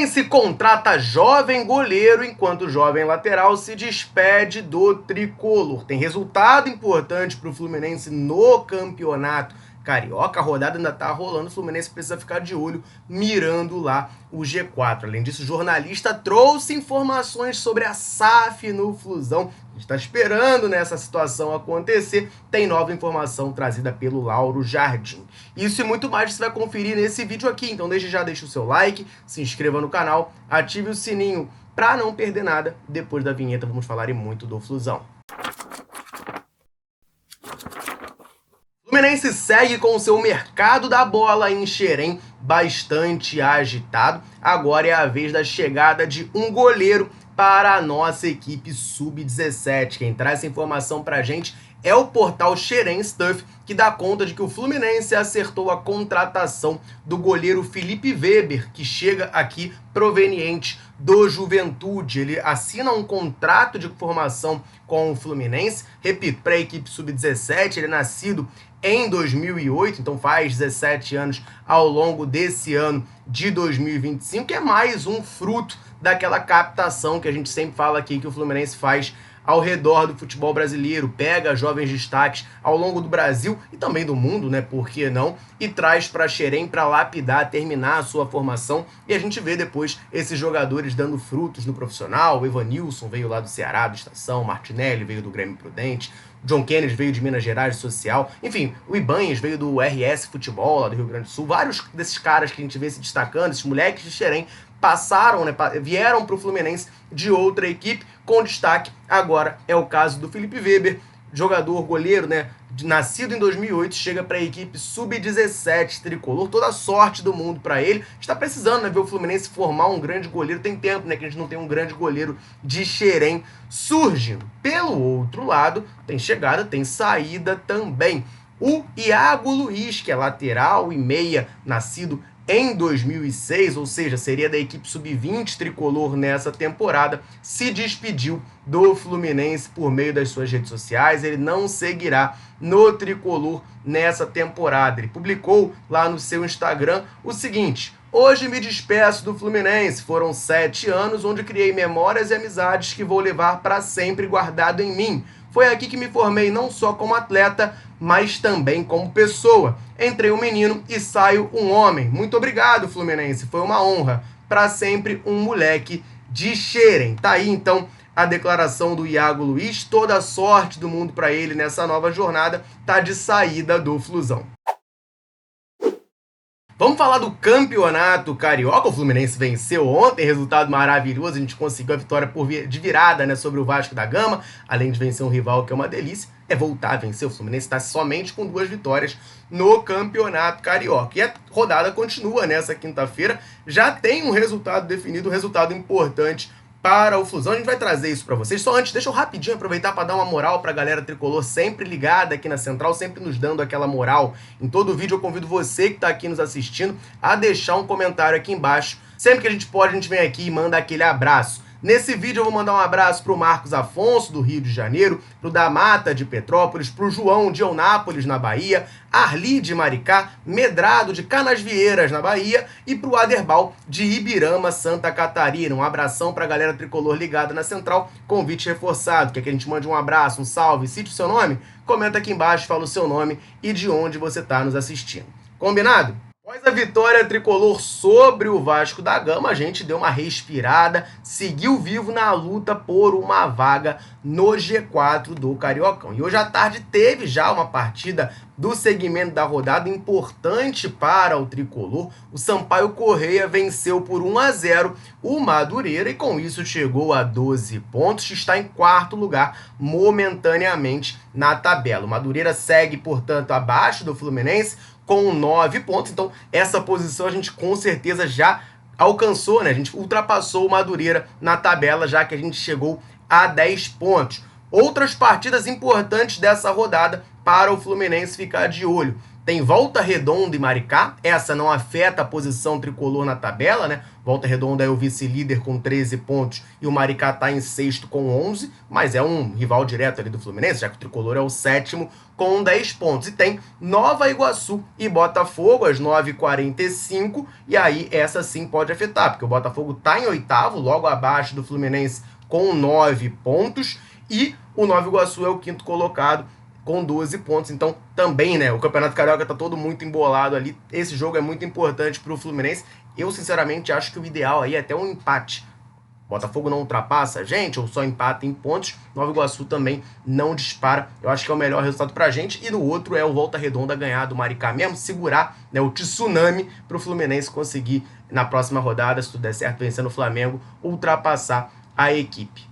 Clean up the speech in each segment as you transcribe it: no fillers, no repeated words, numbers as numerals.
Fluminense contrata jovem goleiro enquanto jovem lateral se despede do tricolor. Tem resultado importante para o Fluminense no campeonato carioca. A rodada ainda tá rolando, o Fluminense precisa ficar de olho mirando lá o G4. Além disso, o jornalista trouxe informações sobre a SAF no Flusão. A gente está esperando nessa situação acontecer. Tem nova informação trazida pelo Lauro Jardim. Isso e muito mais você vai conferir nesse vídeo aqui. Então deixa o seu like, se inscreva no canal, ative o sininho para não perder nada. Depois da vinheta vamos falar muito do Flusão. O Fluminense segue com o seu mercado da bola em Xerém bastante agitado. Agora é a vez da chegada de um goleiro para a nossa equipe sub-17. Quem traz essa informação para a gente é o portal Xerém Stuff, que dá conta de que o Fluminense acertou a contratação do goleiro Felipe Weber, que chega aqui proveniente do Juventude. Ele assina um contrato de formação com o Fluminense, repito, para a equipe sub-17, ele é nascido em 2008, então faz 17 anos ao longo desse ano de 2025, que é mais um fruto daquela captação que a gente sempre fala aqui que o Fluminense faz ao redor do futebol brasileiro, pega jovens destaques ao longo do Brasil e também do mundo, né, por que não, e traz para Xerém para lapidar, terminar a sua formação, e a gente vê depois esses jogadores dando frutos no profissional. O Evanilson veio lá do Ceará, do Estação, Martinelli veio do Grêmio Prudente, John Kennedy veio de Minas Gerais Social, enfim, o Ibanez veio do RS Futebol lá do Rio Grande do Sul. Vários desses caras que a gente vê se destacando, esses moleques de Xerém, passaram, né, vieram para o Fluminense de outra equipe com destaque. Agora é o caso do Felipe Weber, jogador, goleiro, né, nascido em 2008, chega para a equipe sub-17 tricolor. Toda a sorte do mundo para ele. Está precisando, né, ver o Fluminense formar um grande goleiro. Tem tempo, né, que a gente não tem um grande goleiro de Xerém surgindo. Pelo outro lado, tem chegada, tem saída também. O Iago Luiz, que é lateral e meia, nascido em 2006, ou seja, seria da equipe sub-20 tricolor nessa temporada, se despediu do Fluminense por meio das suas redes sociais. Ele não seguirá no tricolor nessa temporada. Ele publicou lá no seu Instagram o seguinte: hoje me despeço do Fluminense. Foram 7 anos onde criei memórias e amizades que vou levar para sempre guardado em mim. Foi aqui que me formei não só como atleta, mas também como pessoa. Entrei um menino e saio um homem. Muito obrigado, Fluminense. Foi uma honra. Para sempre um moleque de Xerém. Tá aí, então, a declaração do Iago Luiz. Toda a sorte do mundo para ele nessa nova jornada. Tá de saída do Flusão. Vamos falar do campeonato carioca. O Fluminense venceu ontem, resultado maravilhoso. A gente conseguiu a vitória de virada, né, sobre o Vasco da Gama. Além de vencer um rival que é uma delícia, é voltar a vencer. O Fluminense está somente com 2 vitórias no campeonato carioca. E a rodada continua nessa quinta-feira. Já tem um resultado definido, um resultado importante para o Flusão. A gente vai trazer isso para vocês. Só antes, deixa eu rapidinho aproveitar para dar uma moral para a galera tricolor, sempre ligada aqui na Central, sempre nos dando aquela moral. Em todo vídeo eu convido você que está aqui nos assistindo a deixar um comentário aqui embaixo. Sempre que a gente pode, a gente vem aqui e manda aquele abraço. Nesse vídeo eu vou mandar um abraço para o Marcos Afonso, do Rio de Janeiro, para o da Mata, de Petrópolis, para o João, de Eunápolis, na Bahia, Arli, de Maricá, Medrado, de Canasvieiras, na Bahia, e para o Aderbal, de Ibirama, Santa Catarina. Um abração para a galera tricolor ligada na Central, convite reforçado. Quer que a gente mande um abraço, um salve, cite o seu nome? Comenta aqui embaixo, fala o seu nome e de onde você está nos assistindo. Combinado? Após a vitória tricolor sobre o Vasco da Gama, a gente deu uma respirada, seguiu vivo na luta por uma vaga no G4 do Cariocão. E hoje à tarde teve já uma partida do segmento da rodada importante para o tricolor. O Sampaio Corrêa venceu por 1-0 o Madureira e com isso chegou a 12 pontos, está em 4º lugar momentaneamente na tabela. O Madureira segue, portanto, abaixo do Fluminense com 9 pontos, então essa posição a gente com certeza já alcançou, né? A gente ultrapassou o Madureira na tabela, já que a gente chegou a 10 pontos. Outras partidas importantes dessa rodada para o Fluminense ficar de olho. tem Volta Redonda e Maricá. Essa não afeta a posição tricolor na tabela, né? Volta Redonda é o vice-líder com 13 pontos e o Maricá está em sexto com 11, mas é um rival direto ali do Fluminense, já que o tricolor é o sétimo com 10 pontos. E tem Nova Iguaçu e Botafogo às 9h45, e aí essa sim pode afetar, porque o Botafogo está em oitavo, logo abaixo do Fluminense com 9 pontos, e o Nova Iguaçu é o quinto colocado com 12 pontos. Então também, né, o Campeonato Carioca tá todo muito embolado ali. Esse jogo é muito importante para o Fluminense. Eu, sinceramente, acho que o ideal aí é até um empate. Botafogo não ultrapassa a gente, ou só empata em pontos. Nova Iguaçu também não dispara. Eu acho que é o melhor resultado pra gente. E no outro é o Volta Redonda ganhar do Maricá mesmo, segurar, né, o tsunami pro Fluminense conseguir, na próxima rodada, se tudo der certo, vencendo o Flamengo, ultrapassar a equipe.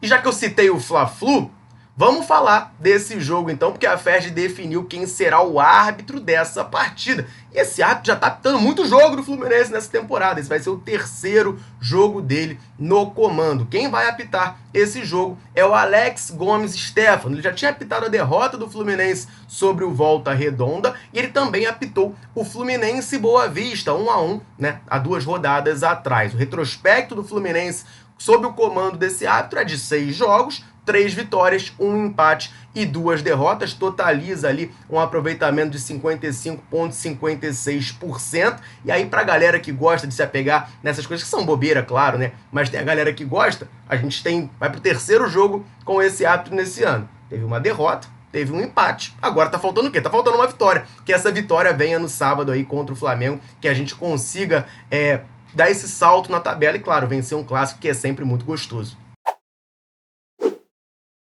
E já que eu citei o Fla-Flu, vamos falar desse jogo então, porque a FERJ definiu quem será o árbitro dessa partida. E esse árbitro já tá apitando muito jogo do Fluminense nessa temporada. Esse vai ser o terceiro jogo dele no comando. Quem vai apitar esse jogo é o Alex Gomes Stefano. Ele já tinha apitado a derrota do Fluminense sobre o Volta Redonda e ele também apitou o Fluminense Boa Vista, 1-1, né, há 2 rodadas atrás. O retrospecto do Fluminense sob o comando desse árbitro é de 6 jogos, 3 vitórias, 1 empate e 2 derrotas, totaliza ali um aproveitamento de 55,56%. E aí, pra galera que gosta de se apegar nessas coisas, que são bobeira, claro, né? Mas tem a galera que gosta, a gente vai pro terceiro jogo com esse árbitro nesse ano. Teve uma derrota, teve um empate, agora tá faltando o quê? Tá faltando uma vitória. Que essa vitória venha no sábado aí contra o Flamengo, que a gente consiga dar esse salto na tabela e, claro, vencer um clássico que é sempre muito gostoso.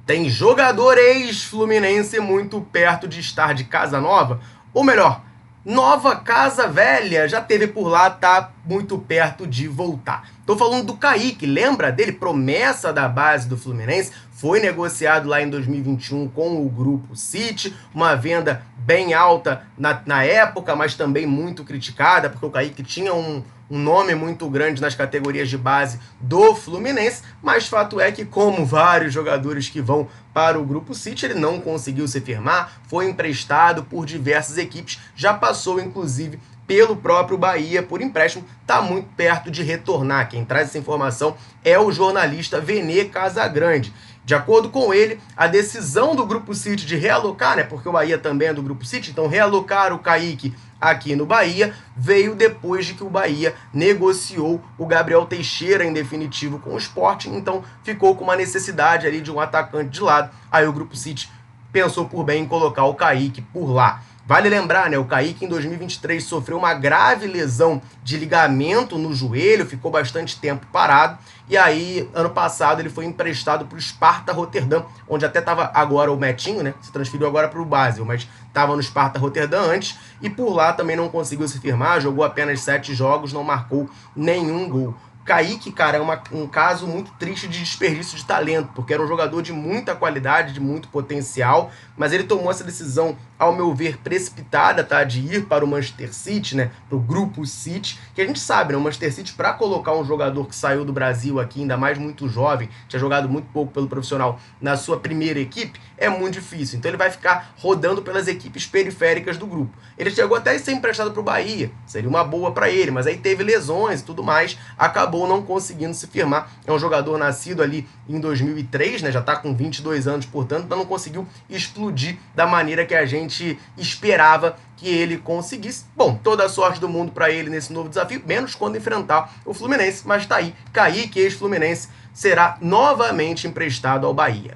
Tem jogador ex-fluminense muito perto de estar de casa nova, ou melhor, nova casa velha, já teve por lá, tá muito perto de voltar. Tô falando do Kaique, lembra dele? Promessa da base do Fluminense, foi negociado lá em 2021 com o Grupo City, uma venda bem alta na época, mas também muito criticada, porque o Kaique tinha um nome muito grande nas categorias de base do Fluminense, mas fato é que, como vários jogadores que vão para o Grupo City, ele não conseguiu se firmar, foi emprestado por diversas equipes, já passou inclusive pelo próprio Bahia por empréstimo, está muito perto de retornar. Quem traz essa informação é o jornalista Vene Casagrande. De acordo com ele, a decisão do Grupo City de realocar, né, porque o Bahia também é do Grupo City, então realocar o Kaique aqui no Bahia veio depois de que o Bahia negociou o Gabriel Teixeira em definitivo com o Sport, então ficou com uma necessidade ali de um atacante de lado. Aí o Grupo City pensou por bem em colocar o Kaique por lá. Vale lembrar, né, o Kaique em 2023 sofreu uma grave lesão de ligamento no joelho, ficou bastante tempo parado, e aí ano passado ele foi emprestado para o Sparta Rotterdam, onde até estava agora o Metinho, né, se transferiu agora para o Basel, mas estava no Sparta Rotterdam antes, e por lá também não conseguiu se firmar, jogou apenas 7 jogos, não marcou nenhum gol. Kaique, cara, é um caso muito triste de desperdício de talento, porque era um jogador de muita qualidade, de muito potencial, mas ele tomou essa decisão, ao meu ver, precipitada, tá, de ir para o Manchester City, né, para o Grupo City, que a gente sabe, né, o Manchester City, para colocar um jogador que saiu do Brasil aqui, ainda mais muito jovem, tinha jogado muito pouco pelo profissional, na sua primeira equipe, é muito difícil. Então ele vai ficar rodando pelas equipes periféricas do grupo. Ele chegou até a ser emprestado para o Bahia, seria uma boa para ele, mas aí teve lesões e tudo mais, acabou não conseguindo se firmar. É um jogador nascido ali em 2003, né, já está com 22 anos, portanto, não conseguiu explodir da maneira que a gente esperava que ele conseguisse. Bom, toda a sorte do mundo para ele nesse novo desafio, menos quando enfrentar o Fluminense, mas tá aí, Kaique, ex-Fluminense, será novamente emprestado ao Bahia.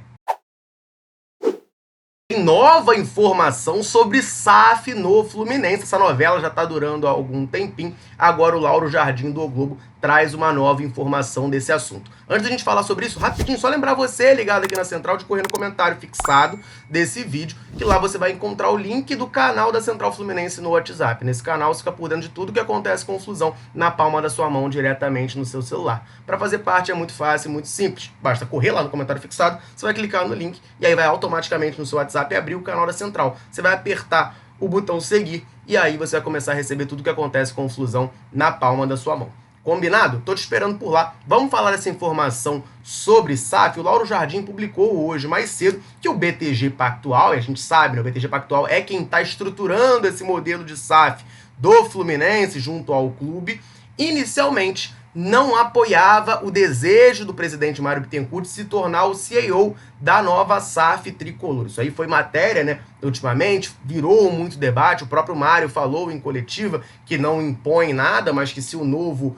Nova informação sobre SAF no Fluminense. Essa novela já está durando há algum tempinho. Agora o Lauro Jardim do O Globo traz uma nova informação desse assunto. Antes da gente falar sobre isso, rapidinho, só lembrar você, ligado aqui na Central, de correr no comentário fixado desse vídeo, que lá você vai encontrar o link do canal da Central Fluminense no WhatsApp. Nesse canal você fica por dentro de tudo que acontece com o Flusão na palma da sua mão, diretamente no seu celular. Para fazer parte é muito fácil e muito simples. Basta correr lá no comentário fixado, você vai clicar no link e aí vai automaticamente no seu WhatsApp abrir o canal da Central. Você vai apertar o botão seguir e aí você vai começar a receber tudo que acontece com o Flusão na palma da sua mão. Combinado? Tô te esperando por lá. Vamos falar essa informação sobre SAF. O Lauro Jardim publicou hoje, mais cedo, que o BTG Pactual, e a gente sabe, né, o BTG Pactual é quem está estruturando esse modelo de SAF do Fluminense junto ao clube, inicialmente não apoiava o desejo do presidente Mário Bittencourt de se tornar o CEO da nova SAF tricolor. Isso aí foi matéria, né, ultimamente, virou muito debate. O próprio Mário falou em coletiva que não impõe nada, mas que se o novo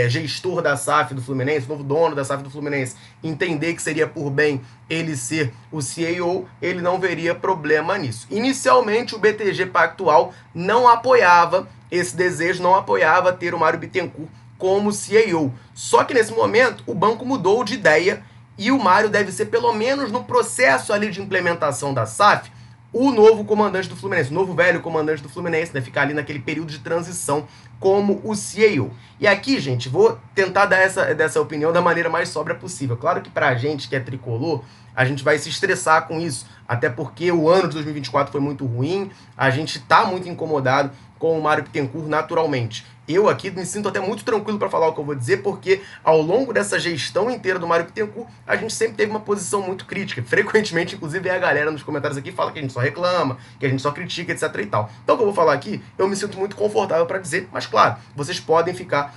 gestor da SAF do Fluminense, o novo dono da SAF do Fluminense, entender que seria por bem ele ser o CEO, ele não veria problema nisso. Inicialmente, o BTG Pactual não apoiava esse desejo, não apoiava ter o Mário Bittencourt como CEO. Só que nesse momento o banco mudou de ideia e o Mário deve ser, pelo menos no processo ali de implementação da SAF, o novo comandante do Fluminense, o novo velho comandante do Fluminense, né? Ficar ali naquele período de transição como o CEO. E aqui, gente, vou tentar dar dessa opinião da maneira mais sóbria possível. Claro que pra gente que é tricolor, a gente vai se estressar com isso, até porque o ano de 2024 foi muito ruim, a gente tá muito incomodado com o Mário Bittencourt naturalmente. Eu aqui me sinto até muito tranquilo para falar o que eu vou dizer, porque ao longo dessa gestão inteira do Mário Bittencourt, a gente sempre teve uma posição muito crítica. Frequentemente, inclusive, a galera nos comentários aqui fala que a gente só reclama, que a gente só critica, etc e tal. Então, o que eu vou falar aqui, eu me sinto muito confortável para dizer, mas claro, vocês podem ficar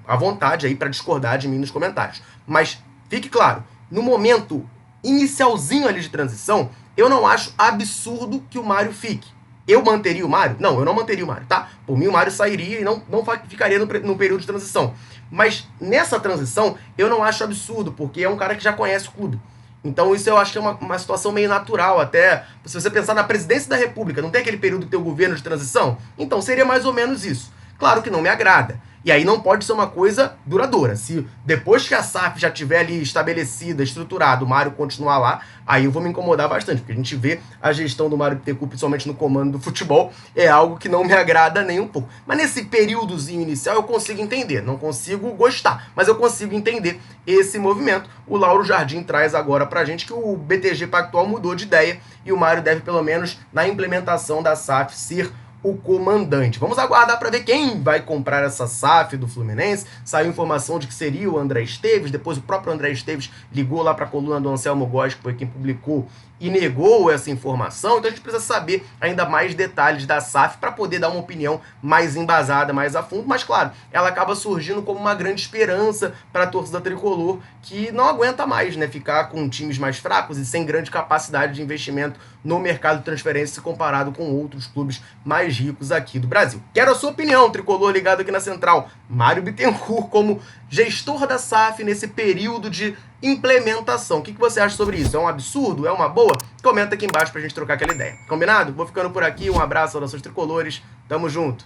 à vontade aí para discordar de mim nos comentários. Mas fique claro, no momento inicialzinho ali de transição, eu não acho absurdo que o Mário fique. Eu manteria o Mário? Não, eu não manteria o Mário, tá? Por mim, o Mário sairia e não ficaria no período de transição. Mas nessa transição, eu não acho absurdo, porque é um cara que já conhece o clube. Então isso eu acho que é uma situação meio natural, até se você pensar na presidência da República, não tem aquele período que tem o governo de transição? Então seria mais ou menos isso. Claro que não me agrada. E aí não pode ser uma coisa duradoura. Se depois que a SAF já estiver ali estabelecida, estruturada, o Mário continuar lá, aí eu vou me incomodar bastante, porque a gente vê a gestão do Mário Bittencourt, principalmente no comando do futebol, é algo que não me agrada nem um pouco. Mas nesse períodozinho inicial eu consigo entender, não consigo gostar, mas eu consigo entender esse movimento. O Lauro Jardim traz agora pra gente que o BTG Pactual mudou de ideia e o Mário deve, pelo menos na implementação da SAF, ser o comandante. Vamos aguardar para ver quem vai comprar essa SAF do Fluminense. Saiu informação de que seria o André Esteves, depois o próprio André Esteves ligou lá para a coluna do Anselmo Góes, que foi quem publicou, e negou essa informação. Então a gente precisa saber ainda mais detalhes da SAF para poder dar uma opinião mais embasada, mais a fundo. Mas claro, ela acaba surgindo como uma grande esperança para a torcida tricolor, que não aguenta mais, né, ficar com times mais fracos e sem grande capacidade de investimento no mercado de transferência se comparado com outros clubes mais ricos aqui do Brasil. Quero a sua opinião, tricolor ligado aqui na Central. Mário Bittencourt como gestor da SAF nesse período de implementação. O que você acha sobre isso? É um absurdo? É uma boa? Comenta aqui embaixo pra gente trocar aquela ideia. Combinado? Vou ficando por aqui. Um abraço aos nossos tricolores. Tamo junto.